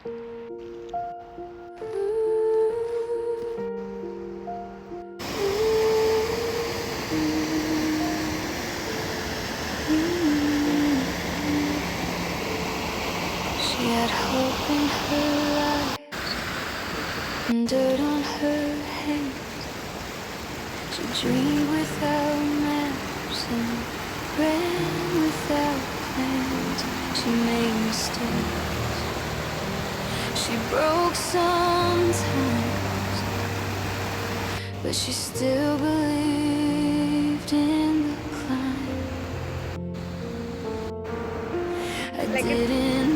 She had hope in her eyes and dirt on her hands. She dreamed without maps and ran without plans. She made mistakes, she broke sometimes, but she still believed in the climb. I didn't